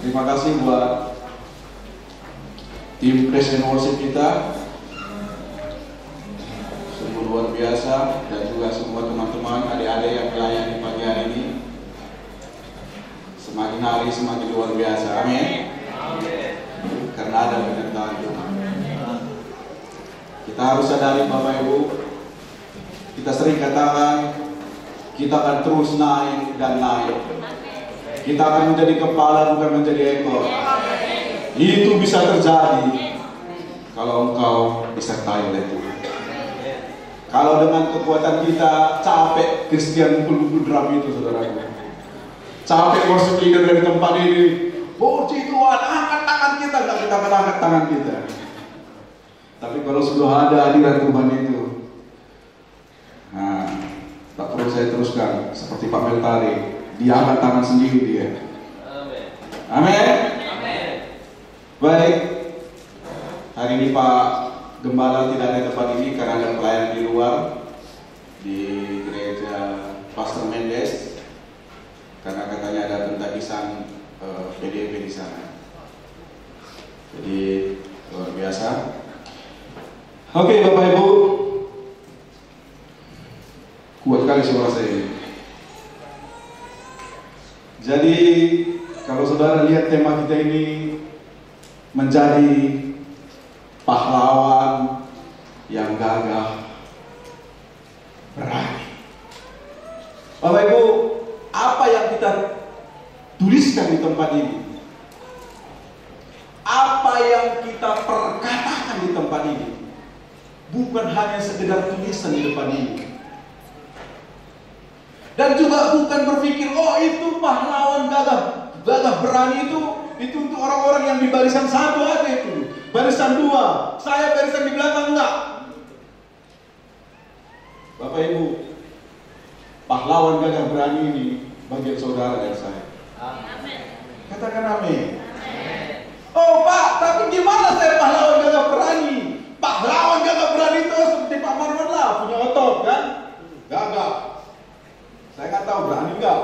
Terima kasih buat tim Praise and Worship kita, sungguh luar biasa, dan juga semua teman-teman adik-adik yang melayani pagi hari ini. Semakin hari semakin luar biasa, amin. Karena ada penyertaan Tuhan. Kita harus sadari Bapak Ibu, kita sering katakan kita akan terus naik dan naik. Kita akan menjadi kepala bukan menjadi ekor. Itu bisa terjadi kalau engkau disertai oleh Tuhan. Kalau dengan kekuatan kita capek Kristen pukul drum itu, saudaraku. Capek worship leader dari tempat ini. Puji Tuhan, angkat tangan kita, enggak kita akan angkat tangan kita. Tapi kalau sudah ada hadirat Tuhan itu, nah, tak perlu saya teruskan seperti Pak Meltari, dia angkat tangan sendiri dia. Amin. Amin. Baik, hari ini Pak Gembala tidak ada tempat ini karena ada pelayanan di luar di gereja Pastor Mendes, karena katanya ada pentagisan PDIP di sana. Jadi luar biasa. Oke Bapak Ibu, kuat kali suara saya. Jadi kalau saudara lihat tema kita ini menjadi pahlawan yang gagah berani. Bapak Ibu, apa yang kita tuliskan di tempat ini? Apa yang kita perkatakan di tempat ini? Bukan hanya sekedar tulisan di depan ini. Dan juga bukan berpikir, oh itu pahlawan gagah berani itu untuk orang-orang yang di barisan 1 aja itu. Barisan 2, saya barisan di belakang enggak. Bapak Ibu, pahlawan gagah berani ini bagian saudara dan saya. Amin. Katakan amin. Oh Pak, tapi gimana saya pahlawan gagah berani? Pahlawan gagah berani itu seperti Pak Marwan lah, punya otot kan? Gagah. Saya nggak tahu berani enggak.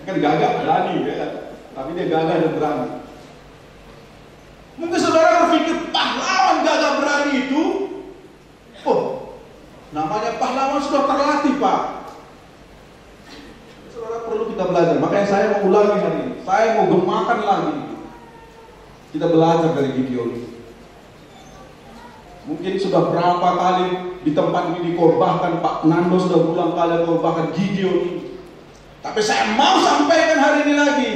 Kan gagah berani ya kan? Tapi dia gagah dan berani. Mungkin saudara berpikir pahlawan gagah berani itu, oh, namanya pahlawan sudah terlatih Pak. Saudara perlu kita belajar. Makanya saya mau ulangi hari ini. Saya mau gemakan lagi. Kita belajar dari Gideon. Mungkin sudah berapa kali di tempat ini dikorbankan, Pak Nando sudah berulang kali korbankan Gideon ini. Tapi saya mau sampaikan hari ini lagi.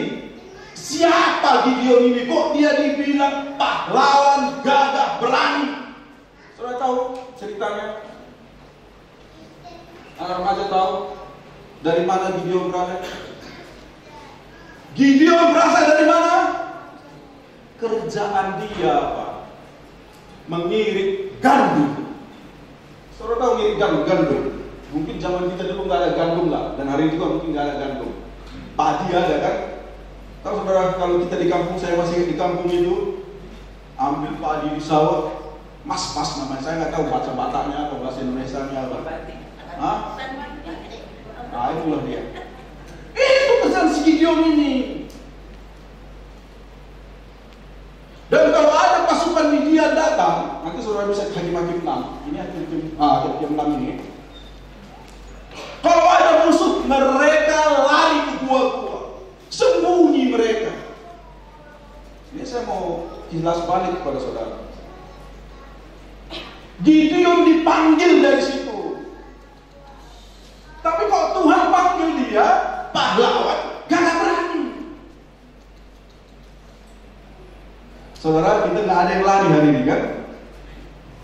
Siapa Gideon ini? Kok dia dibilang pahlawan gagah berani? Saudara tahu ceritanya? Anak remaja tahu dari mana Gideon berasal? Gideon berasal dari mana? Kerjaan dia Pak, mengirit gandum. Saudara tahu ngirit gandum? Mungkin zaman kita dulu nggak ada gandum lah, dan hari ini juga mungkin nggak ada gandum. Padi ada kan? Tahu saudara, kalau kita di kampung, saya masih di kampung itu, ambil padi di sawah, mas-mas namanya, saya nggak tahu bahasa Bataknya atau bahasa Indonesianya apa. Hah? Nah itulah dia. Itu pesan si Gideon ini. Dan kalau ada pasukan Midian datang, nanti saudara bisa cari Hakim 6. Ini Hakim 6 ini. Kalau ada musuh, mereka lari ke gua-gua, sembunyi mereka. Ini saya mau jelas balik kepada saudara. Gideon dipanggil dari situ. Tapi kok Tuhan panggil dia pahlawan gagah berani. Saudara, kita nggak ada yang lari hari ini kan?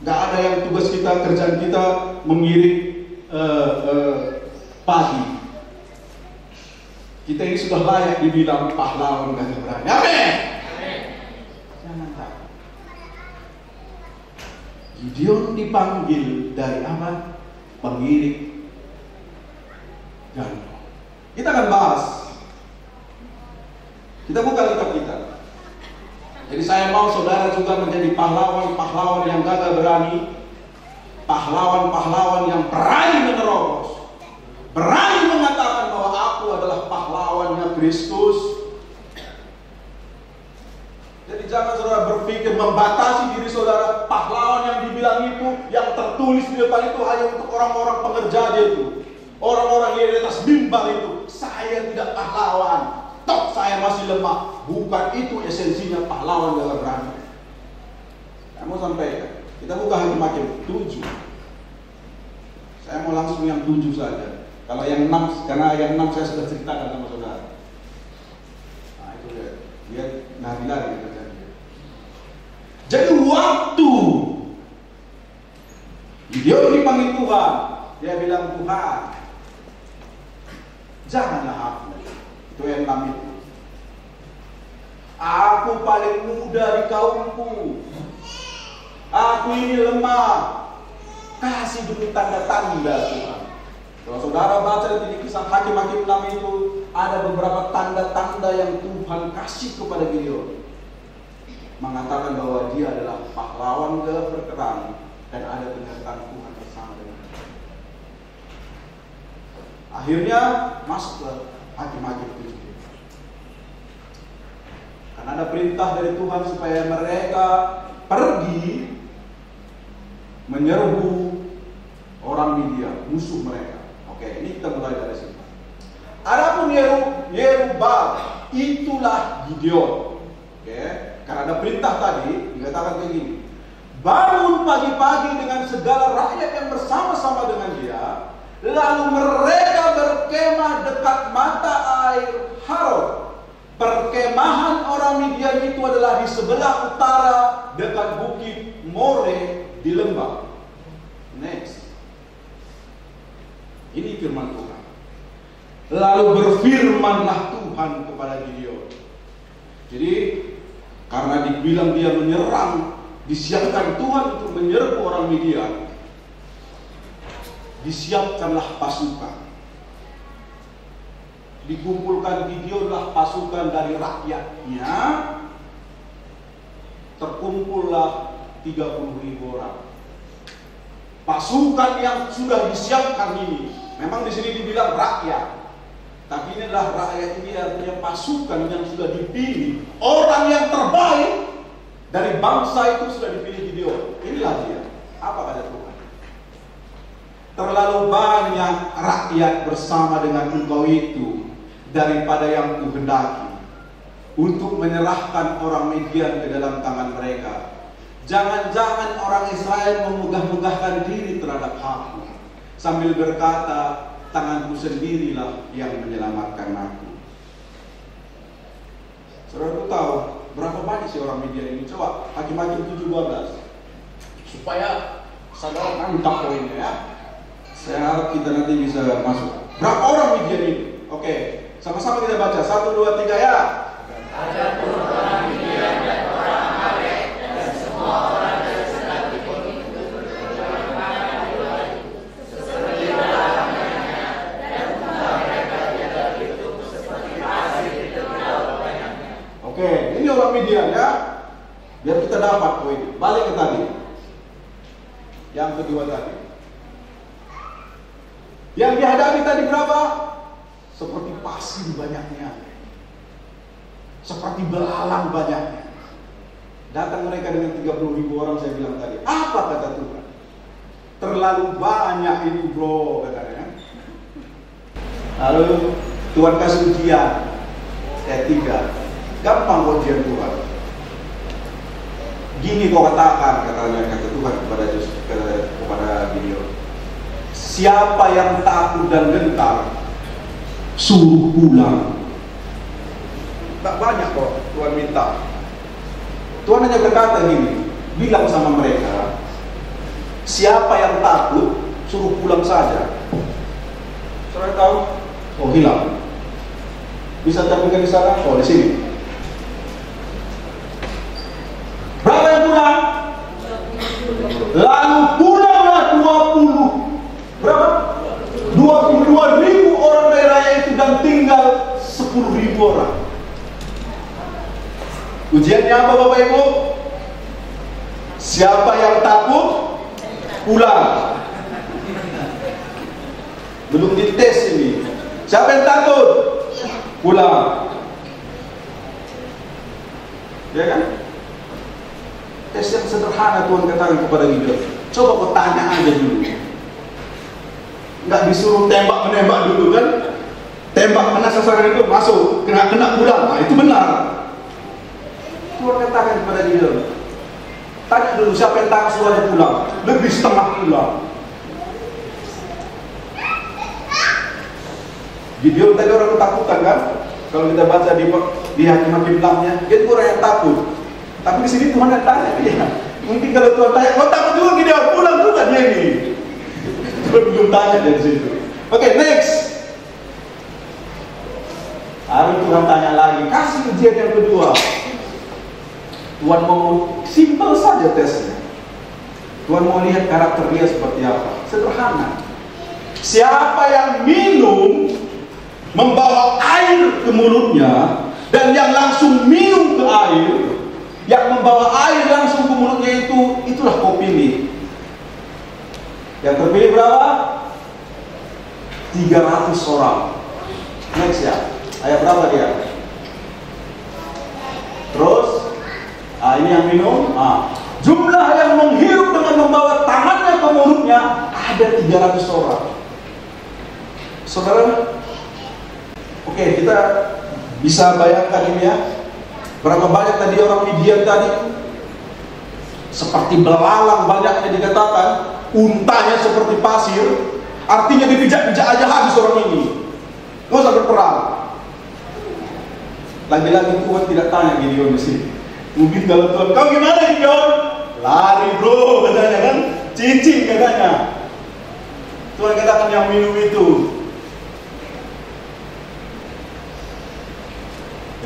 Nggak ada yang tugas kita, kerjaan kita mengiring padi. Kita ini sudah layak dibilang pahlawan gagah berani. Amin. Jangan takut. Gideon dipanggil dari apa? Pengiring gandum. Kita akan bahas. Kita buka kitab kita. Jadi saya mau saudara juga menjadi pahlawan-pahlawan yang gagah berani, pahlawan-pahlawan yang berani menerobos, berani mengatakan bahwa aku adalah pahlawannya Kristus. depan itu hanya untuk orang-orang pengerja dia itu. Orang-orang yang di atas mimbar itu. Saya tidak pahlawan. Toh saya masih lemah. Bukan itu esensinya pahlawan dalam berani. Saya mau sampaikan. Kita buka Hakim-Hakim 7. Saya mau langsung yang 7 saja. Kalau yang 6, karena yang 6 saya sudah ceritakan sama saudara. Nah itu dia lari-lari terjadi. Jadi waktu dia dipanggil Tuhan, dia bilang, Tuhan, janganlah aku. Itu yang 6 itu. Aku paling muda di kaumku. Aku ini lemah. Kasih dulu tanda-tanda Tuhan. Kalau saudara baca di kisah Hakim-Hakim 6 itu, ada beberapa tanda-tanda yang Tuhan kasih kepada Gideon. Mengatakan bahwa dia adalah pahlawan berperang dan ada penyertaan Tuhan bersama dengan dia. Akhirnya masuk ke Hakim-Hakim 7. Karena ada perintah dari Tuhan supaya mereka pergi menyerbu orang Midian, musuh mereka. Oke, ini kita mulai dari sini. Adapun Yerub-Baal, itulah Gideon. Oke, karena ada perintah tadi dikatakan begini. Bangun pagi-pagi dengan segala rakyat yang bersama-sama dengan dia, lalu mereka berkemah dekat mata air Harod. Perkemahan orang Midian itu adalah di sebelah utara dekat bukit More di lembah. Next. Ini firman Tuhan. Lalu berfirmanlah Tuhan kepada Gideon. Jadi karena dibilang dia menyerang, disiapkan Tuhan untuk menyerbu orang Midian, disiapkanlah pasukan. Dikumpulkan Gideonlah pasukan dari rakyatnya, terkumpullah 30.000 orang. Pasukan yang sudah disiapkan ini, memang di sini dibilang rakyat, tapi ini adalah rakyat ini artinya pasukan yang sudah dipilih, orang yang terbaik dari bangsa itu sudah dipilih Gideon. Inilah dia. Apa kata Tuhan? Terlalu banyak rakyat bersama dengan engkau itu daripada yang kuhendaki untuk menyerahkan orang Midian ke dalam tangan mereka. Jangan-jangan orang Israel memegah-megahkan diri terhadap aku sambil berkata, tanganku sendirilah yang menyelamatkan aku. Saudara tahu berapa banyak sih orang Midian ini? Coba Hakim-Hakim 7:12 supaya saudara nangkap poinnya ya. Saya harap kita nanti bisa masuk. Berapa orang Midian ini? Oke, sama-sama kita baca 1, 2, 3 ya. Ada pun orang Midian dan orang Amalek dan semua orang dari segala timur itu berperang seperti lawannya, dan rumah mereka tidak itu seperti pasir di tepi lautnya. Oke, ini orang Midian ya. Biar kita dapat poin. Balik ke tadi. Yang kedua tadi. Yang dihadapi tadi berapa? Seperti pasir banyaknya, seperti belalang banyaknya. Datang mereka dengan 30.000 orang, saya bilang tadi. Apa kata Tuhan? Terlalu banyak itu bro, katanya. Lalu Tuhan kasih ujian. Ayat 3. Gampang ujian Tuhan. Gini kau katakan, kata Tuhan kepada Gideon. Siapa yang takut dan gentar, suruh pulang. Tak banyak kok Tuhan minta. Tuhan hanya berkata gini, bilang sama mereka, siapa yang takut, suruh pulang saja. Saudara tahu? Oh hilang. Bisa tampilkan di sana? Oh di sini. Berapa yang pulang? Lalu pulanglah 20. Berapa? 22.000 orang dari raya itu dan tinggal 10.000 orang. Ujiannya apa Bapak Ibu? Siapa yang takut? Pulang. Belum dites ini. Siapa yang takut? Pulang. Ya kan? Tes yang sederhana Tuhan katakan kepada Gideon. Coba kau tanya aja dulu. nggak disuruh tembak menembak dulu kan? Tembak kena sasaran itu masuk, kena pulang. Nah, itu benar. Tuhan katakan kepada Gideon, tanya dulu siapa yang tak suruhnya pulang? Lebih setengah pulang. Gideon tadi orang ketakutan kan? Kalau kita baca di Hakim-Hakim 6-nya, dia itu orang yang takut. Tapi di sini Tuhan yang tanya dia. Mungkin kalau Tuhan tanya, kau takut juga Gideon, pulang juga dia ini. Tuhan belum tanya dari situ. Oke, next. Hari Tuhan tanya lagi, kasih ujian yang kedua. Tuhan mau simpel saja tesnya. Tuhan mau lihat karakter dia seperti apa. Sederhana. Siapa yang minum membawa air ke mulutnya, dan yang langsung minum ke air, yang membawa air langsung ke mulutnya itulah kau pilih. Yang terpilih berapa? 300 orang. Next ya. Ayat berapa dia? Terus ini yang minum. Jumlah yang menghirup dengan membawa tangannya ke mulutnya ada 300 orang. Saudara, oke, kita bisa bayangkan ini ya. Berapa banyak tadi orang Midian tadi? Seperti belalang banyaknya dikatakan. Untanya seperti pasir. Artinya dipijak-pijak aja habis orang ini. Gak usah berperang. Lagi-lagi Tuhan tidak tanya Gideon di sini. Mungkin kalau Tuhan, kau gimana Gideon? Lari bro, katanya kan. Cincin katanya. Tuhan katakan yang minum itu.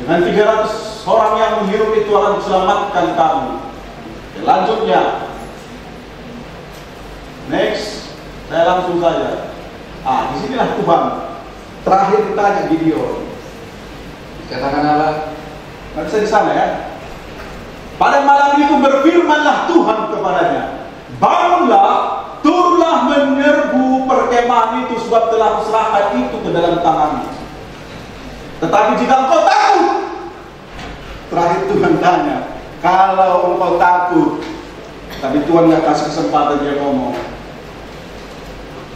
Dengan 300 orang yang menghirup itu akan diselamatkan kamu. Lanjutnya. Next, saya langsung saja. Disinilah Tuhan terakhir ditanya Gideon. Katakan Allah, nggak bisa di sana ya. Pada malam itu berfirmanlah Tuhan kepadanya, bangunlah, turunlah menyerbu perkemahan itu, sebab telah kuserahkan itu ke dalam tanganmu. Tetapi jika engkau takut, terakhir Tuhan tanya, kalau engkau takut, tapi Tuhan nggak kasih kesempatan dia ngomong,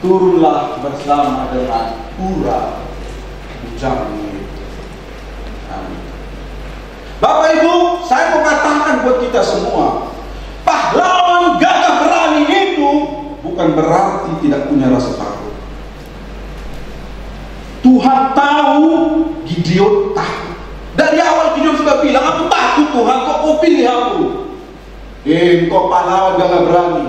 turunlah bersama dengan pura bujangmu. Bapak Ibu, saya mau katakan buat kita semua, pahlawan gagah berani itu bukan berarti tidak punya rasa takut. Tuhan tahu Gideon takut. Dari awal Gideon sudah bilang, aku takut Tuhan, kok pilih aku? Engkau pahlawan gagah berani.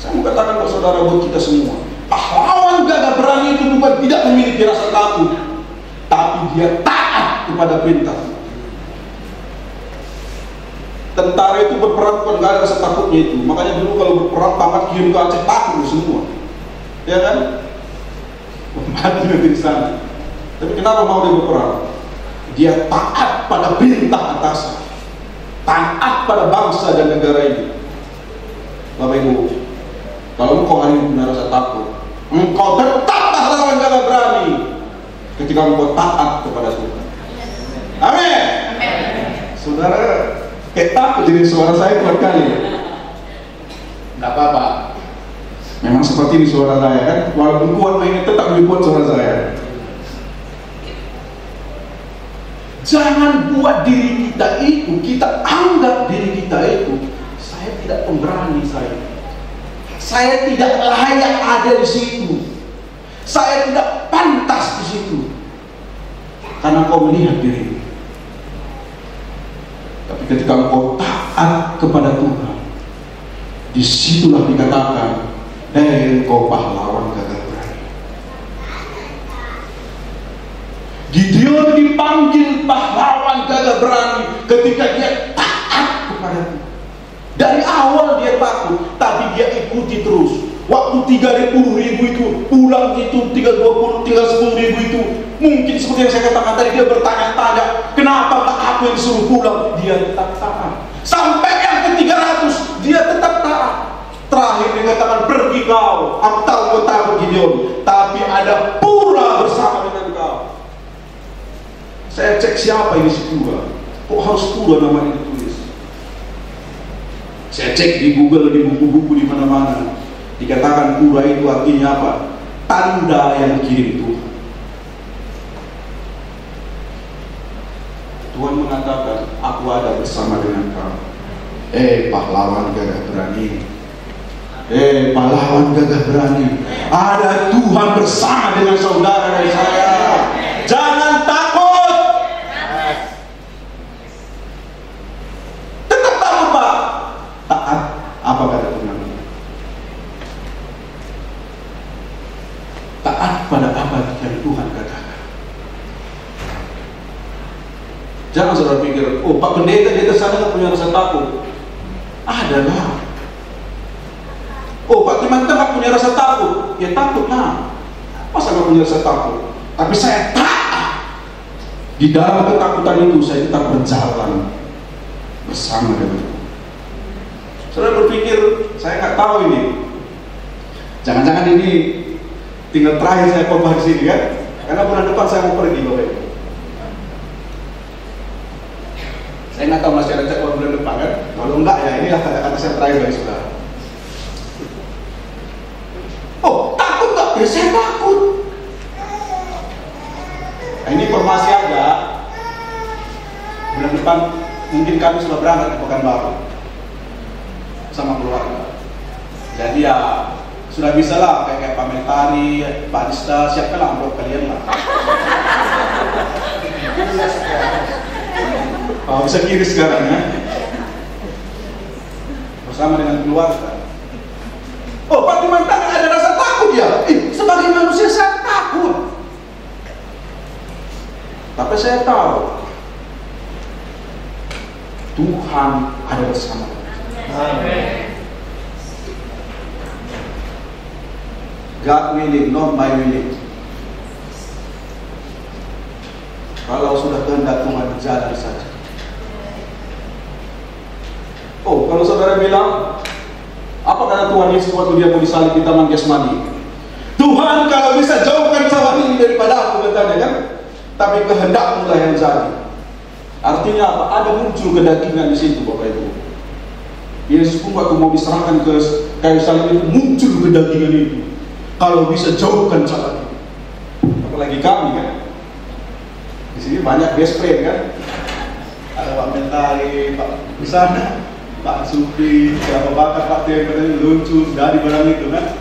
Saya mau katakan buat saudara, buat kita semua, pahlawan gagah berani itu bukan tidak memiliki rasa takut, tapi dia taat kepada perintah. Tentara itu berperang bukan gak ada rasa takutnya itu. Makanya dulu kalau berperang pangkat kirim ke Aceh takut semua, ya kan? Mati nanti di sana. Tapi kenapa mau dia berperang? Dia taat pada perintah atas, taat pada bangsa dan negara ini. Bapak Ibu, kalau engkau hari ini punya rasa takut, engkau tetap pahlawan gagah berani ketika engkau taat kepada Tuhan. Amin. Saudara, kayak takut jadi suara saya buat kali. Nggak apa-apa. Memang seperti ini suara saya kan. Walaupun kuat mainnya tetap lebih kuat suara saya. Jangan buat diri kita itu, kita anggap diri kita itu, saya tidak pemberani saya tidak layak ada di situ. Saya tidak pantas di situ. Karena kau melihat diri. Tapi ketika engkau taat kepada Tuhan, disitulah dikatakan, engkau pahlawan gagah berani. Gideon dipanggil pahlawan gagah berani ketika dia taat kepada Tuhan. Dari awal dia takut, tapi dia ikuti terus. Waktu 30.000 itu pulang itu, tinggal 10.000 itu, mungkin seperti yang saya katakan tadi, dia bertanya-tanya, kenapa aku yang disuruh pulang? Dia tetap taat. Sampai yang ke-300 dia tetap taat. Terakhir dia katakan, pergi kau, aku tahu kau takut Gideon, tapi ada pura bersama dengan kau. Saya cek siapa ini si pura, kok harus pura namanya ditulis. Saya cek di Google, di buku-buku di mana-mana. Dikatakan pura itu artinya apa? Tanda yang dikirim Tuhan. Tuhan mengatakan, aku ada bersama dengan kamu. Pahlawan gagah berani. Pahlawan gagah berani. Ada Tuhan bersama dengan saudara dan saya. Jangan takut. Tetap takut, Pak. Taat. Apa kata Tuhan? Taat pada apa yang Tuhan katakan. Jangan saudara pikir, oh Pak Pendeta di atas sana nggak punya rasa takut. Ada lah. Oh Pak Timantang nggak punya rasa takut. Ya takut lah. Masa nggak punya rasa takut? Tapi saya taat. Di dalam ketakutan itu saya tetap berjalan bersama dengan Tuhan. Saudara berpikir, saya nggak tahu ini. Jangan-jangan ini tinggal terakhir saya khotbah di sini kan? Karena bulan depan saya mau pergi, Bapak Ibu. Saya nggak tahu masih ada jadwal bulan depan kan? Kalau enggak ya inilah kata-kata saya terakhir bagi saudara. Oh takut nggak? Ya saya takut. Nah, ini informasi aja. Bulan depan mungkin kami sudah berangkat ke Pekanbaru sama keluarga. Jadi ya sudah bisa lah kayak Pak Mentari, Pak Dista, siapkan amplop kalian lah. Oh, bisa kiri sekarang ya. Bersama dengan keluarga. Oh, Pak Timantang ada rasa takut ya? Sebagai manusia saya takut. Tapi saya tahu Tuhan ada bersama. Amin. God willing, not my willing. Kalau sudah kehendak Tuhan, jalan saja. Oh, kalau saudara bilang, apa kata Tuhan Yesus waktu dia mau disalib di Taman Getsemani? Tuhan, kalau bisa jauhkan cawan ini daripada aku, katanya kan? Tapi kehendakmu lah yang jadi. Artinya apa? Ada muncul kedagingan di situ, Bapak Ibu. Yesus pun waktu mau diserahkan ke kayu salib itu muncul kedagingan itu. Kalau bisa jauhkan cawan ini. Apalagi kami kan? Di sini banyak best friend kan? Ada Pak Mentari, Pak di sana, Pak Supri, siapa bakar Pak Temper lucu dari barang itu kan?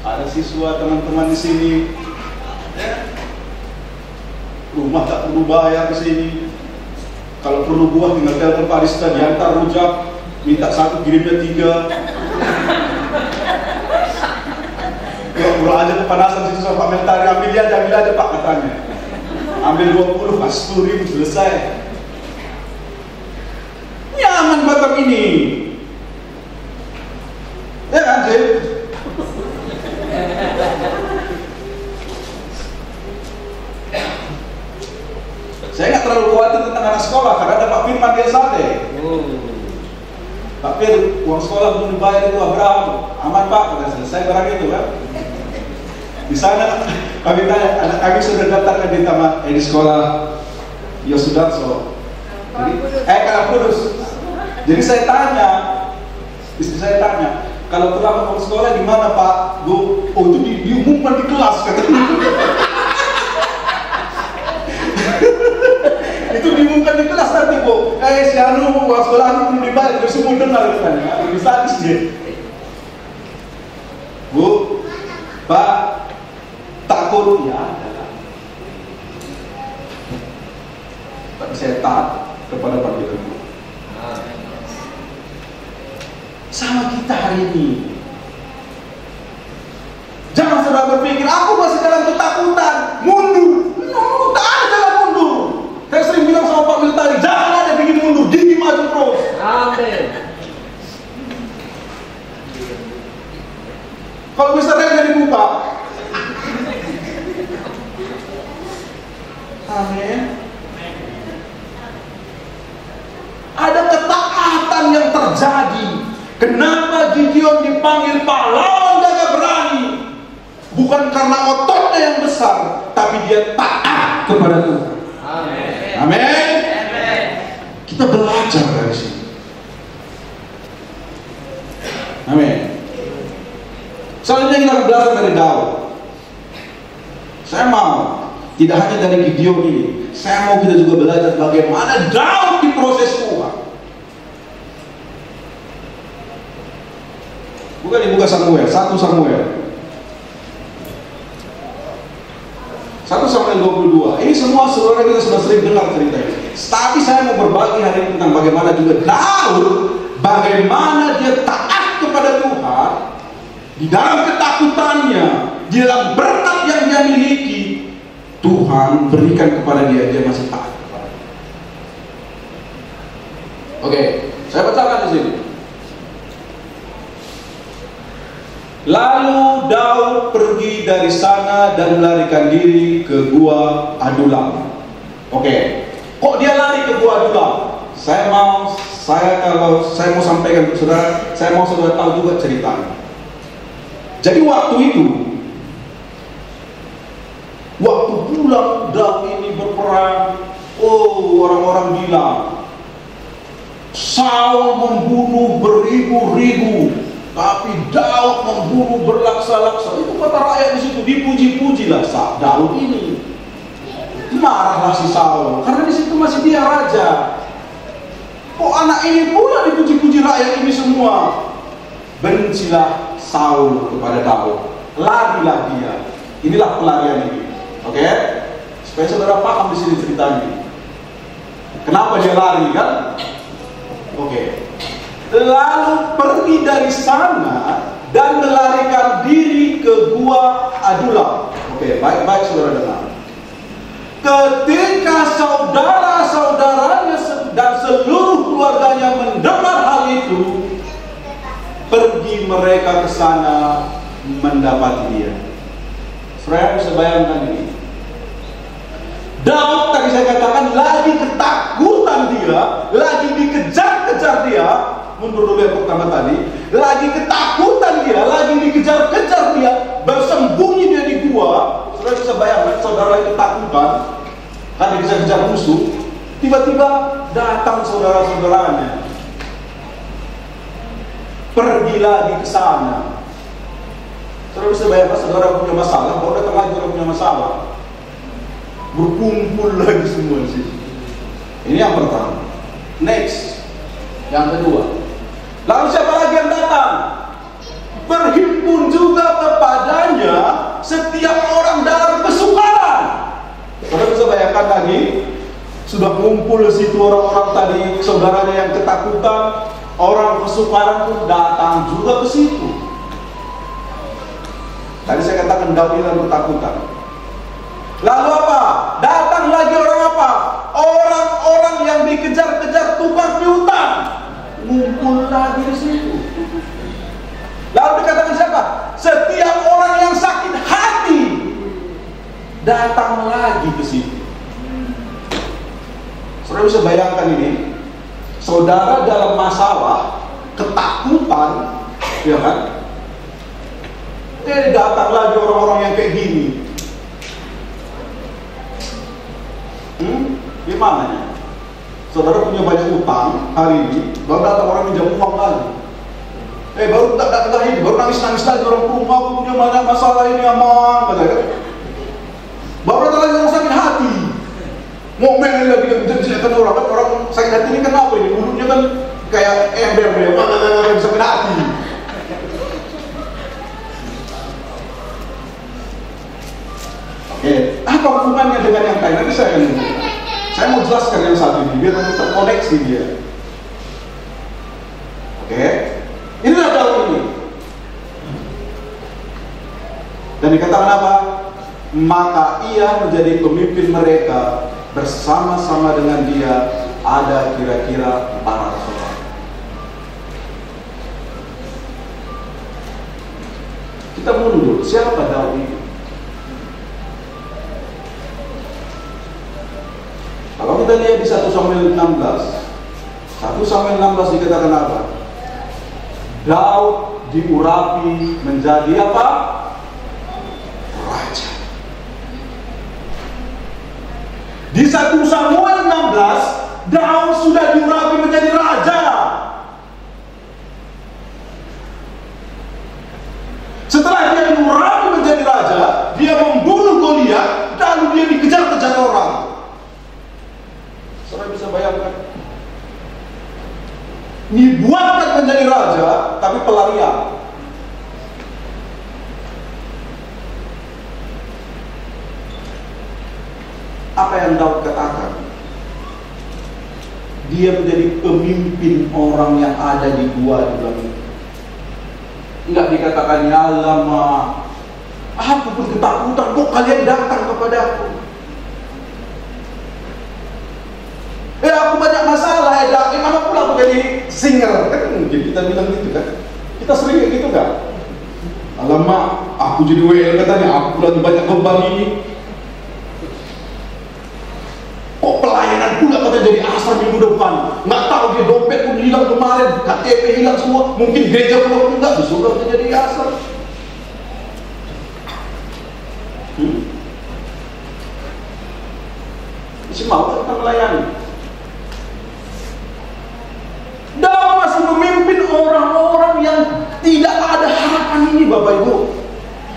Ada siswa teman-teman di sini, rumah tak perlu bayar di sini. Kalau perlu buah tinggal telepon Pak Dista, diantar rujak, minta 1 kirimnya 3. Kalau aja kepanasan situ sama Pak Mentari, ambil aja Pak katanya. Ambil 20, kasih 10.000 selesai. Nyaman Bapak ini. Ya kan, Jim? Saya nggak terlalu khawatir tentang anak sekolah karena ada Pak Firman dia sate. Pak Fir, uang sekolah belum dibayar itu Abraham. Aman Pak, udah selesai barang itu kan. Di sana kami tanya, anak kami sudah daftarkan di taman di sekolah Yosudarso. Jadi, Karang Kudus. Jadi saya tanya, istri saya tanya, kalau telah mau sekolah di mana Pak? Bu, oh itu diumumkan di kelas katanya. Itu diumumkan di kelas nanti Bu. Si Anu uang sekolah itu belum dibayar, itu semua dengar katanya. Lebih sadis dia. Bu, Pak, takut ya adalah. Tapi saya taat kepada panggilan Tuhan. Sama kita hari ini. Jangan saudara berpikir aku masih dalam ketakutan, mundur. No, tak ada jalan mundur. Saya sering bilang sama Pak Militari, jangan ada bikin mundur, gigi maju terus. Amin. Kalau bisa rel dibuka. Amin. Ada ketaatan yang terjadi. Kenapa Gideon dipanggil pahlawan gagah berani? Bukan karena ototnya yang besar, tapi dia taat kepada Tuhan. Amin. Amin. Kita belajar dari sini. Amin. Selanjutnya kita belajar dari Daud. Saya mau tidak hanya dari Gideon ini, saya mau kita juga belajar bagaimana Daud diproses Tuhan. Bukan dibuka Samuel, 1 Samuel 22. Ini semua saudara kita sudah sering dengar cerita ini. Tapi saya mau berbagi hari ini tentang bagaimana juga Daud, bagaimana dia taat kepada Tuhan di dalam ketakutannya, di dalam berkat yang dia miliki. Tuhan berikan kepada dia masih taat kepada dia. Oke, saya bacakan di sini. Lalu Daud pergi dari sana dan melarikan diri ke gua Adulam. Oke, kok dia lari ke gua Adulam? Kalau saya mau sampaikan ke saudara, saya mau saudara tahu juga ceritanya. Jadi waktu itu, waktu pulang Daud ini berperang, orang-orang bilang Saul membunuh beribu-ribu, tapi Daud membunuh berlaksa-laksa. Itu kata rakyat di situ, dipuji-pujilah Daud ini. Marahlah si Saul, karena di situ masih dia raja. Kok anak ini pula dipuji-puji rakyat ini semua? Bencilah Saul kepada Daud, larilah dia. Inilah pelarian ini. Oke? Supaya saudara paham di sini ceritanya. Kenapa dia lari kan? Oke. Lalu pergi dari sana dan melarikan diri ke gua Adulam. Oke, baik-baik saudara dengar. Ketika saudara-saudaranya dan seluruh keluarganya mendengar hal itu, pergi mereka ke sana mendapati dia. Saudara bisa bayangkan ini. Daud tadi saya katakan lagi ketakutan dia, lagi dikejar-kejar dia. Mundur dulu yang pertama tadi, lagi ketakutan dia, lagi dikejar-kejar dia, bersembunyi dia di gua. Saudara bisa bayangkan, saudara lagi ketakutan karena dikejar-kejar musuh, tiba-tiba datang saudara-saudaranya, pergi lagi ke sana. Saudara bisa bayangkan, saudara punya masalah, baru datang lagi saudara punya masalah, berkumpul lagi semua di situ. Ini yang pertama. Next, yang kedua. Lalu siapa lagi yang datang? Berhimpun juga kepadanya setiap orang dalam kesukaran. Saudara bisa bayangkan lagi, sudah kumpul di situ orang-orang tadi, saudaranya yang ketakutan, orang kesukaran pun datang juga ke situ. Tadi saya katakan Daud dalam ketakutan. Lalu apa? Datang lagi orang apa? Orang-orang yang dikejar-kejar tukang piutang, ngumpul lagi di situ. Lalu dikatakan siapa? Setiap orang yang sakit hati datang lagi ke situ. Saudara bisa bayangkan ini, saudara dalam masalah, ketakutan, ya kan? Datang lagi orang-orang yang kayak gini. Gimana ya? Saudara punya banyak utang hari ini, baru datang orang minjam uang lagi. Baru datang lagi, baru nangis-nangis lagi orang rumah, aku punya banyak masalah ini aman, kan? Baru datang lagi orang sakit hati, ngomel lagi yang menjelaskan orang sakit hati ini kenapa ini? Mulutnya kan kayak ember, orang sakit hati. Apa hubungannya dengan yang lain? Nanti saya mau jelaskan yang satu ini biar nanti terkoneksi dia. Inilah Daud ini. Dan dikatakan apa? Maka ia menjadi pemimpin mereka, bersama-sama dengan dia ada kira-kira 400 orang. Kita mundur, siapa Daud ini? Kalau kita lihat di 1 Samuel 16 dikatakan apa? Daud diurapi menjadi apa? Raja. Di 1 Samuel 16 Daud sudah diurapi menjadi raja. Setelah dia diurapi menjadi raja, dia membunuh Goliat, lalu dia dikejar-kejar orang. Saudara bisa bayangkan? Dibuatkan menjadi raja, tapi pelarian. Apa yang Daud katakan? Dia menjadi pemimpin orang yang ada di gua juga. Enggak dikatakan, ya lama, aku pun ketakutan, kok kalian datang kepadaku? Aku banyak masalah, kenapa pula aku jadi singer? Kan mungkin kita bilang gitu kan? Kita sering kayak gitu kan? Alamak, aku jadi WL katanya, aku lagi banyak beban ini. Kok pelayanan pula kata jadi asal minggu depan? Nggak tahu dia dompet pun hilang kemarin, KTP hilang semua, mungkin gereja pun enggak, disuruh jadi asal. Masih mau kita melayani? Daud masih memimpin orang-orang yang tidak ada harapan ini, Bapak Ibu.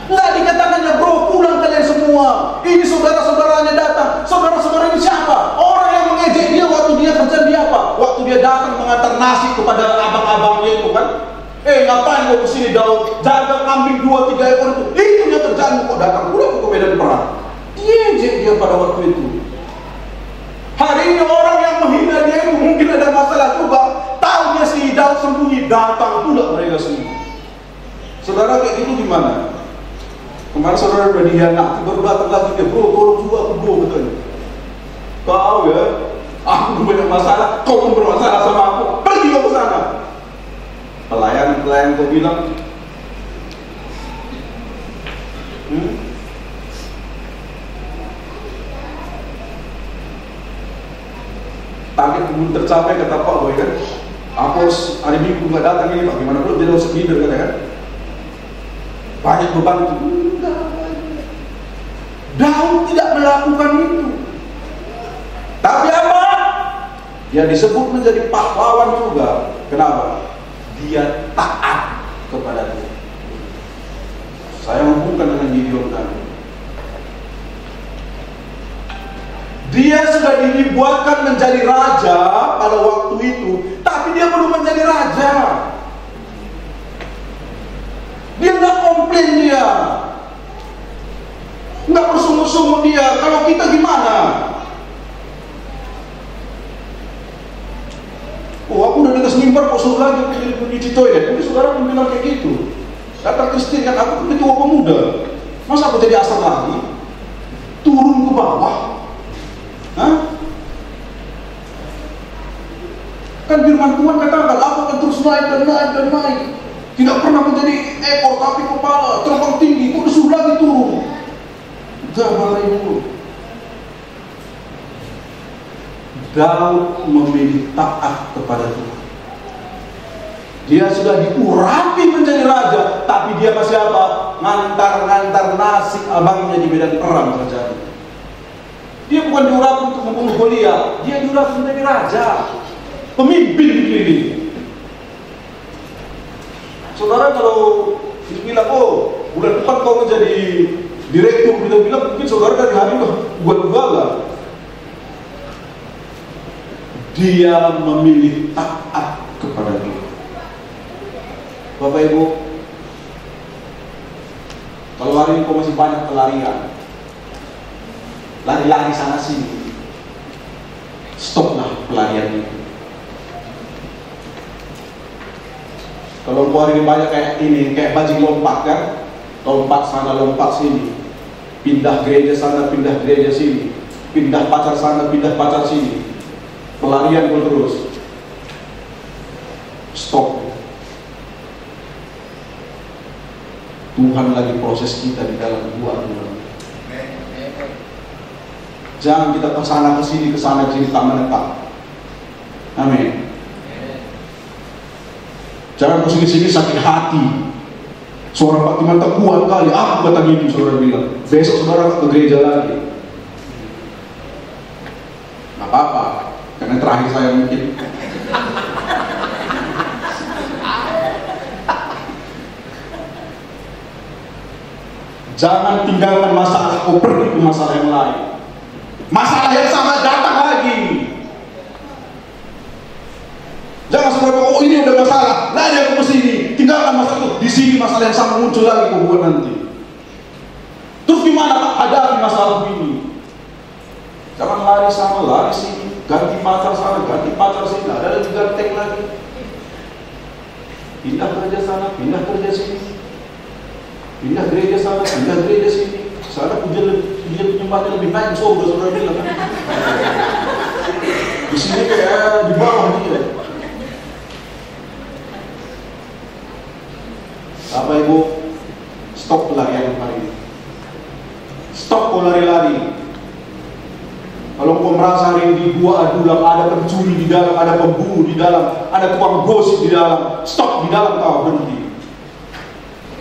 Nggak dikatakannya, bro, pulang kalian semua. Ini saudara-saudaranya datang. Saudara-saudara ini siapa? Orang yang mengejek dia waktu dia kerja dia apa? Waktu dia datang mengantar nasi kepada abang-abangnya itu kan. Ngapain kau kesini Daud? Jaga kambing 2-3 ekor itu. Itu dia kerjaanmu, kok datang pula ke medan perang. Diejek dia pada waktu itu. Hari ini orang yang menghina dia itu mungkin ada masalah juga. Tahu dia si Daud sembunyi, datang pula mereka semua. Saudara kayak gitu gimana? Kemarin saudara udah dihianati, baru datang lagi dia, bro, tolong juga aku bro, katanya. Kau ya, aku banyak masalah, kau pun bermasalah sama aku, pergi kau ke sana. Pelayan kau bilang, target belum tercapai kata Pak Boy kan. Aku harus hari Minggu nggak datang ini Pak, gimana pun dia harus leader kan kan. Banyak beban itu. Daud tidak melakukan itu. Tapi apa? Dia disebut menjadi pahlawan juga. Kenapa? Dia taat kepada Tuhan. Saya hubungkan dengan Gideon tadi. Dia sudah dibuatkan menjadi raja pada waktu itu, tapi dia belum menjadi raja. Dia nggak komplain, dia nggak bersungguh-sungguh dia. Kalau kita gimana? Oh, aku udah dikasih mimbar kok suruh lagi jadi pencuci toilet. Tapi saudara pun bilang kayak gitu. Kata Kristen kan, aku ketua pemuda, masa aku jadi asal lagi? Turun ke bawah? Hah? Kan firman Tuhan katakan, aku akan terus naik dan naik dan naik. Tidak pernah menjadi ekor tapi kepala, terbang tinggi, kok disuruh lagi turun. Jangan itu. Daud memilih taat kepada Tuhan. Dia sudah diurapi menjadi raja, tapi dia masih apa? Ngantar-ngantar nasi abangnya di medan perang terjadi. Dia bukan diurapi untuk membunuh Goliat, dia diurapi menjadi raja, pemimpin ini. Saudara kalau bilang, oh bulan depan kau menjadi direktur, kita bilang mungkin saudara dari hari ugal-ugalan. Dia memilih taat kepada Tuhan. Bapak Ibu, kalau hari ini kau masih banyak pelarian, lari-lari sana sini, stoplah pelarian itu. Kalau kau hari ini banyak kayak ini, kayak bajing lompat kan, lompat sana lompat sini, pindah gereja sana pindah gereja sini, pindah pacar sana pindah pacar sini, pelarian kau terus, stop. Tuhan lagi proses kita di dalam gua Tuhan. Jangan kita kesana kesini tak menetap. Amin. Jangan kesini-sini sakit hati. Seorang Pak Timan tak kuat kali, aku kata gitu saudara bilang. Besok saudara ke gereja lagi. Nggak apa-apa, karena terakhir saya mungkin. Jangan tinggalkan masalah, kau pergi ke masalah yang lain. Masalah yang sama datang lagi. Jangan sampai oh ini udah masalah, lari aku ke sini, tinggalkan masalah itu. Di sini masalah yang sama muncul lagi kau buat nanti. Terus gimana Pak hadapi masalah ini? Jangan lari sana, lari sini, ganti pacar sana, ganti pacar sini, ada lagi ganteng lagi. Pindah kerja sana, pindah kerja sini, pindah gereja sana, pindah gereja sini. Sana pujian penyembahnya lebih naik, saudara bilang. Di sini kayak di bawah dia. Bapak Ibu, stop pelarian hari ini. Stop kau lari-lari. Kalau kau merasa hari ini di gua adulam ada pencuri di dalam, ada pembunuh di dalam, ada tukang gosip di dalam, stop di dalam kau, berhenti.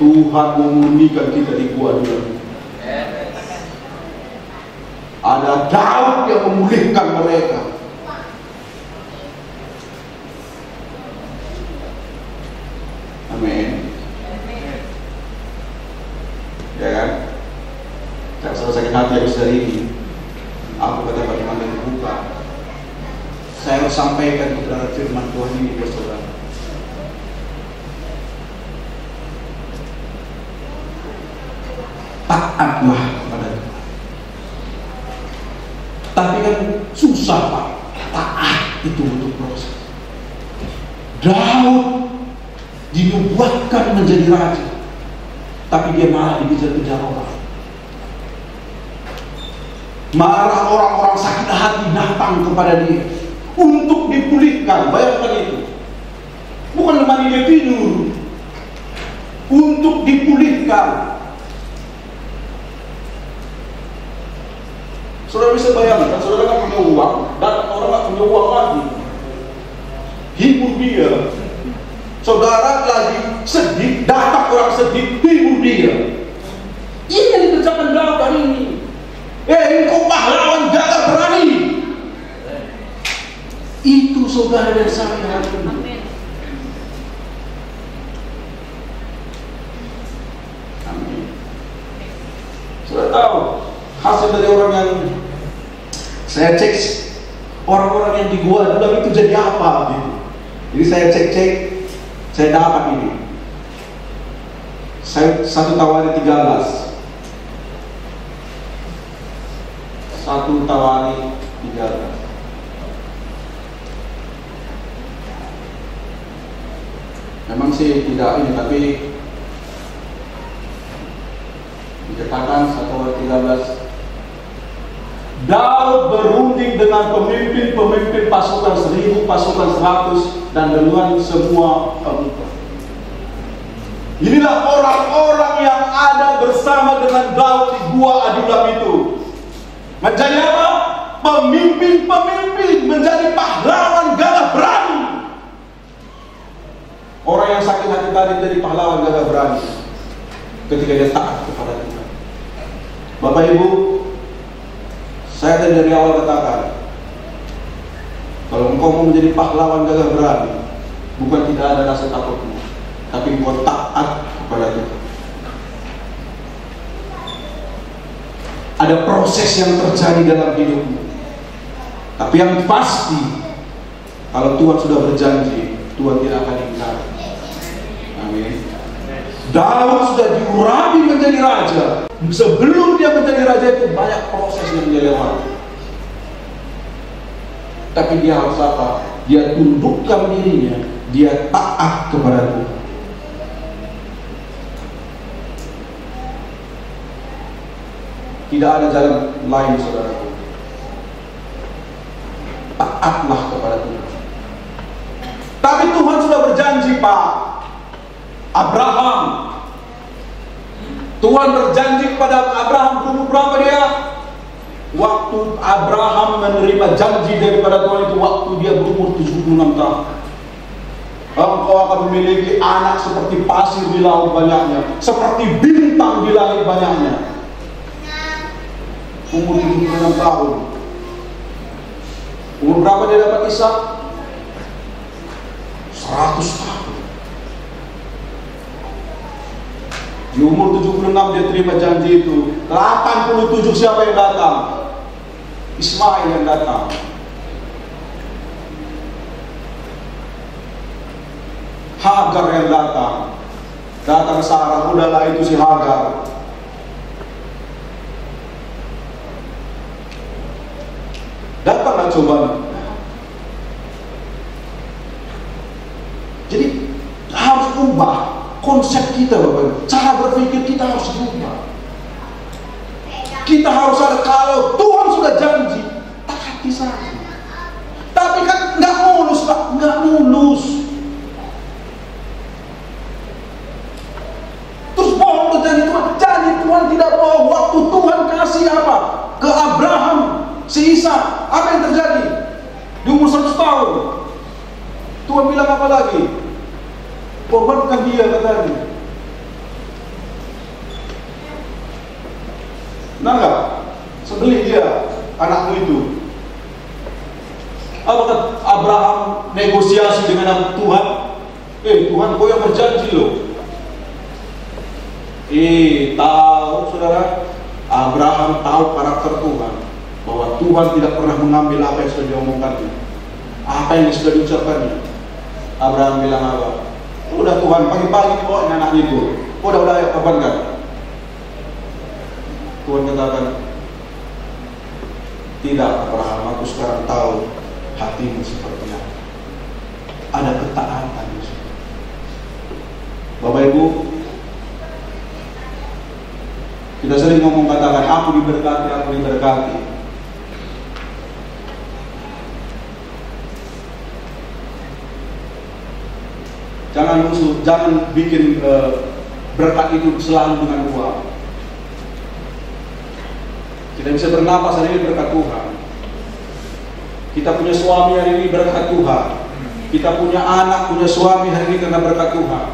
Tuhan memurnikan kita di gua adulam. Ada Daud yang memulihkan mereka. Amin. Ya kan? Kalau saya sakit hati habis dari ini, aku kata bagaimana dibuka. Saya harus sampaikan kebenaran firman Tuhan ini kepada saudara. Taatlah kepada Tuhan. Tapi kan susah Pak. Taat itu butuh proses. Daud dinubuatkan menjadi raja, tapi dia malah dikejar-kejar orang. Marah orang-orang sakit hati datang kepada dia untuk dipulihkan. Bayangkan itu. Bukan lemari dia tidur, untuk dipulihkan. Saudara bisa bayangkan, saudara kan punya uang, dan orang nggak punya uang lagi. Hibur dia. Saudara lagi sedih, datang orang sedih, hibur dia. Ini yang dikerjakan Daud hari ini. Engkau pahlawan gagah berani. Itu saudara dan saya hari ini. Amin. Saudara tahu hasil dari orang yang saya cek, orang-orang yang di gua adulam itu jadi apa gitu. Jadi saya cek, saya dapat ini. Saya 1 Tawari 13. 1 Tawari 13. Memang sih tidak ini, tapi dikatakan 1 Tawari 13. Daud berunding dengan pemimpin pasukan 1000, pasukan 100, dan dengan semua pemuka. Inilah orang-orang yang ada bersama dengan Daud di gua Adulam itu. Menjadi apa? Pemimpin, menjadi pahlawan gagah berani. Orang yang sakit hati tadi menjadi pahlawan gagah berani ketika dia taat kepada Tuhan. Bapak Ibu, saya dari awal katakan, kalau engkau mau menjadi pahlawan gagah berani, bukan tidak ada rasa takutmu, tapi engkau taat kepada Tuhan. Ada proses yang terjadi dalam hidupmu, tapi yang pasti, kalau Tuhan sudah berjanji, Tuhan tidak akan ingkar. Amin. Daud sudah diurapi menjadi raja. Sebelum dia menjadi raja itu banyak proses yang dia lewati. Tapi dia harus apa? Dia tundukkan dirinya, dia taat kepada Tuhan. Tidak ada jalan lain, saudaraku. Taatlah kepada Tuhan. Tapi Tuhan sudah berjanji, Pak. Abraham, Tuhan berjanji kepada Abraham, berumur berapa dia? Waktu Abraham menerima janji daripada Tuhan itu waktu dia berumur 76 tahun. Engkau akan memiliki anak seperti pasir di laut banyaknya, seperti bintang di langit banyaknya. Umur 76 tahun. Umur berapa dia dapat Ishak? 100 tahun. Di umur 76 dia terima janji itu. 87 siapa yang datang? Ismail yang datang. Hagar yang datang. Datang Sarah, udahlah itu si Hagar. Datanglah cobaan. Jadi harus ubah konsep kita, Bapak. Cara berpikir kita harus berubah. Kita harus ada, kalau Tuhan sudah janji, taati saja. Tapi kan nggak mulus, Pak, nggak mulus. Terus bohong tuh janji Tuhan. Janji Tuhan tidak bohong. Waktu Tuhan kasih apa? Ke Abraham, si Ishak, apa yang terjadi? Di umur 100 tahun. Tuhan bilang apa lagi? Korbankan dia, katanya. Benar nggak? Sembelih dia, anakmu itu. Apakah Abraham negosiasi dengan Tuhan? Tuhan, kau yang berjanji loh. Tahu saudara, Abraham tahu karakter Tuhan, bahwa Tuhan tidak pernah mengambil apa yang sudah diomongkannya, apa yang sudah diucapkannya. Abraham bilang apa? Udah Tuhan, pagi-pagi dibawa anak itu. Udah ayo kabarkan. Tuhan katakan, tidak Abraham, aku sekarang tahu hatimu seperti apa. Ada ketaatan di situ. Bapak Ibu, kita sering ngomong katakan, aku diberkati, aku diberkati. Jangan musuh, jangan bikin berkat itu selalu dengan uang. Kita bisa bernapas hari ini berkat Tuhan. Kita punya suami hari ini berkat Tuhan. Kita punya anak, punya suami hari ini karena berkat Tuhan.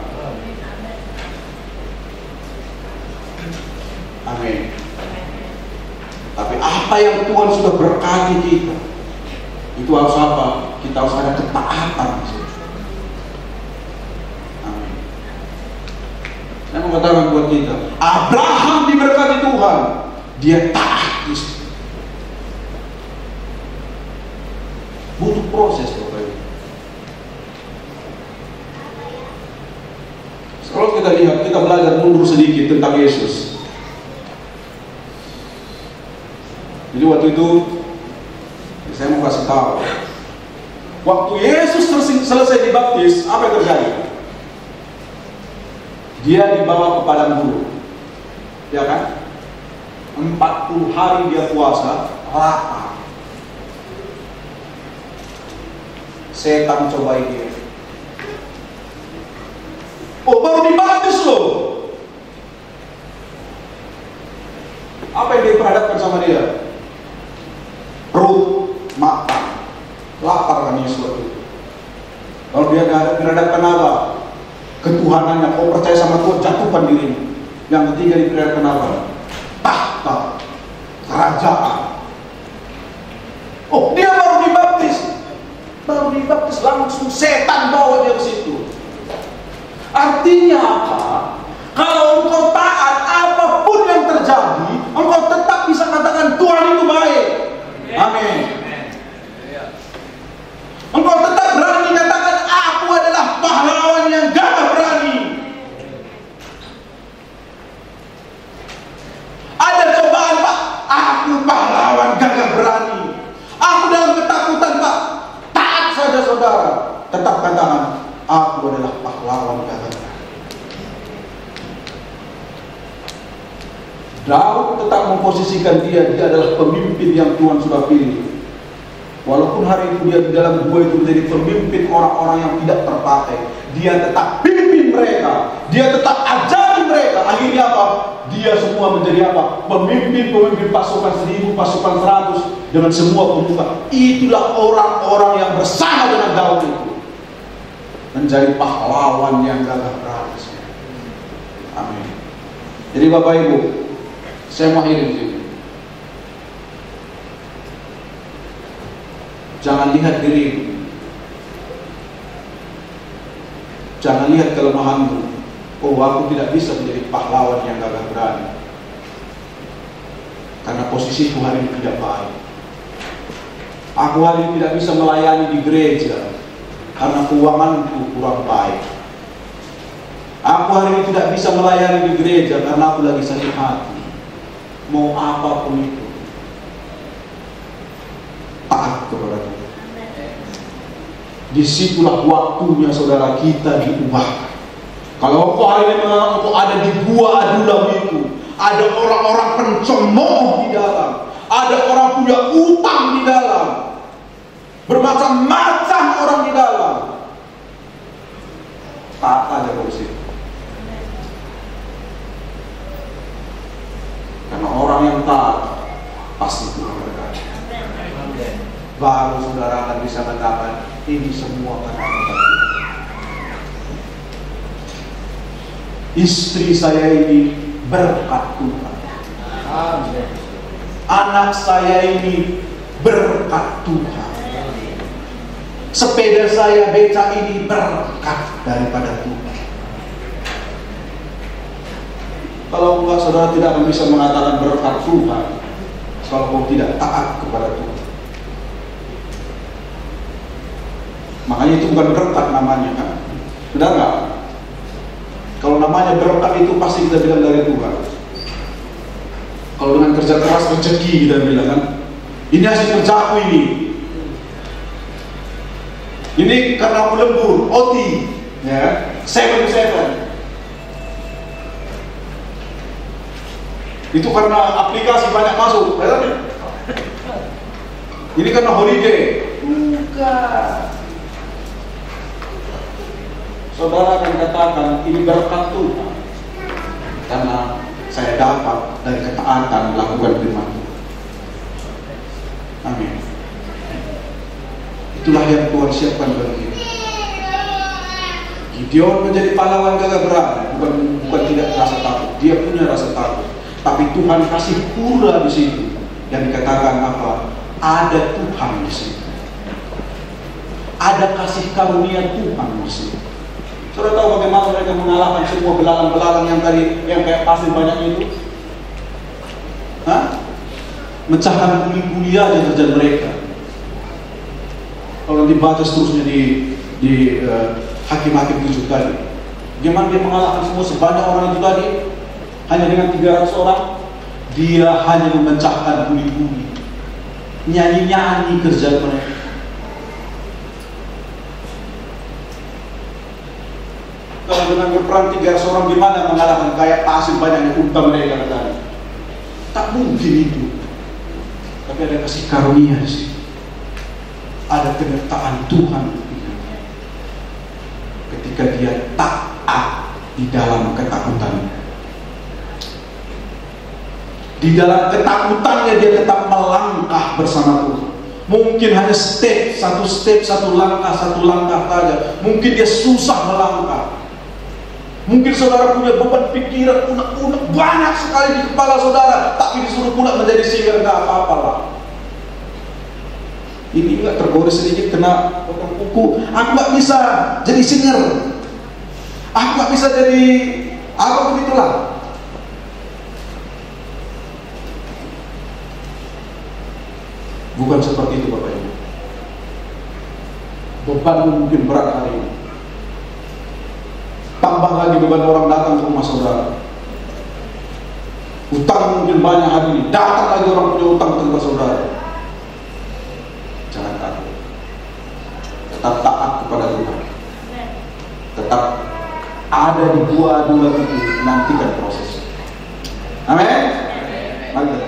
Amin. Tapi apa yang Tuhan sudah berkati kita, itu harus apa? Kita harus ada ketaatan. Amin. Saya mau katakan buat kita, Abraham diberkati Tuhan, dia taat. Butuh proses, Bapak Ibu. Kalau kita lihat, kita belajar mundur sedikit tentang Yesus. Jadi waktu itu, saya mau kasih tahu, waktu Yesus selesai dibaptis, apa yang terjadi? Dia dibawa ke padang gurun, ya kan? 40 hari dia puasa, lapar. Setan cobai dia. Oh, baru dibaptis loh. Apa yang diperhadapkan sama dia? Perut, mata, lapar kan Yesus itu. Kalau dia diperhadapkan apa? Ketuhanannya, kau percaya sama Tuhan, jatuhkan dirimu. Yang ketiga diperhadapkan apa? Tahta, kerajaan. Oh, dia baru dibaptis langsung setan bawa dia ke situ. Artinya apa? Kalau engkau taat, apapun yang terjadi, engkau tetap bisa katakan Tuhan itu baik. Amin. Engkau tetap berani katakan, aku adalah pahlawan yang gagah berani. Ada cobaan, Pak, aku pahlawan gagah berani. Aku dalam ketakutan, Pak, taat saja saudara. Tetap katakan, aku adalah pahlawan gagah berani. Daud tetap memposisikan dia adalah pemimpin yang Tuhan sudah pilih. Walaupun hari itu dia di dalam gua itu menjadi pemimpin orang-orang yang tidak terpakai, dia tetap pimpin mereka, dia tetap ajari mereka. Akhirnya apa? Dia semua menjadi apa? Pemimpin pasukan 1000, pasukan 100 dengan semua pemuka. Itulah orang-orang yang bersama dengan Daud itu, menjadi pahlawan yang gagah berani. Amin. Jadi Bapak Ibu, saya mau akhiri di sini. Jangan lihat dirimu, jangan lihat kelemahanmu, oh aku tidak bisa menjadi pahlawan yang gagah berani karena posisiku hari ini tidak baik. Aku hari ini tidak bisa melayani di gereja karena keuanganku kurang baik. Aku hari ini tidak bisa melayani di gereja karena aku lagi sakit hati. Mau apapun itu, taat kepada Tuhan. Disitulah waktunya saudara kita diubahkan. Kalau engkau hari ini engkau ada di gua Adulam itu, ada orang-orang pencemooh di dalam, ada orang punya utang di dalam, bermacam-macam orang di dalam. Taat aja dari situ. Karena orang yang taat pasti Tuhan berkati. Baru saudara akan bisa mengatakan ini semua karena Tuhan. Istri saya ini berkat Tuhan. Anak saya ini berkat Tuhan. Sepeda saya beca ini berkat daripada Tuhan. Kalau enggak, saudara tidak akan bisa mengatakan berkat Tuhan kalau kau tidak taat kepada Tuhan. Makanya itu bukan berkat namanya, kan? Benar nggak? Kalau namanya berkat itu pasti kita bilang dari Tuhan. Kalau dengan kerja keras rezeki kita bilang, kan? Ini hasil kerjaku ini. Ini karena aku lembur, OT, ya, 7-7. Itu karena aplikasi banyak masuk, ya. Ini karena holiday. Bukan. Saudara akan katakan ini berkat Tuhan karena saya dapat dari ketaatan melakukan firman Tuhan. Amin. Itulah yang Tuhan siapkan bagi kita. Gideon menjadi pahlawan gagah berani, bukan tidak rasa takut. Dia punya rasa takut. Tapi Tuhan kasih pura di situ yang dikatakan apa? Ada Tuhan di situ. Ada kasih karunia Tuhan di situ. Saudara tahu bagaimana mereka mengalahkan semua belalang-belalang yang tadi yang kayak pasir banyak itu? Hah? Mecahkan guli-guli aja kerjaan mereka. Kalau dibaca seterusnya di Hakim-Hakim 7 tadi, gimana dia mengalahkan semua sebanyak orang itu tadi? Hanya dengan 300 orang, dia hanya memecahkan guli-guli, nyanyi-nyanyi kerja mereka. Kalau dengan berperang 300 orang, gimana mengalahkan kayak pasir banyaknya unta mereka katanya? Tak mungkin itu. Tapi ada kasih karunia di situ. Ada penyertaan Tuhan ketika dia taat di dalam ketakutannya. Di dalam ketakutannya dia tetap melangkah bersama Tuhan. Mungkin hanya satu langkah saja. Mungkin dia susah melangkah. Mungkin saudara punya beban pikiran unek-unek banyak sekali di kepala saudara, tapi disuruh pula menjadi singer, nggak apa-apa lah. Ini nggak tergores sedikit kena potong kuku. Aku nggak bisa jadi singer. Aku nggak bisa jadi apa begitulah. Bukan seperti itu Bapak Ibu. Beban mungkin berat hari ini. Tambah lagi beban orang datang ke rumah saudara. Utang mungkin banyak hari ini. Datang lagi orang punya utang ke rumah saudara. Jangan takut. Tetap taat kepada Tuhan. Tetap ada di gua dua itu, nantikan proses. Amin. Mari kita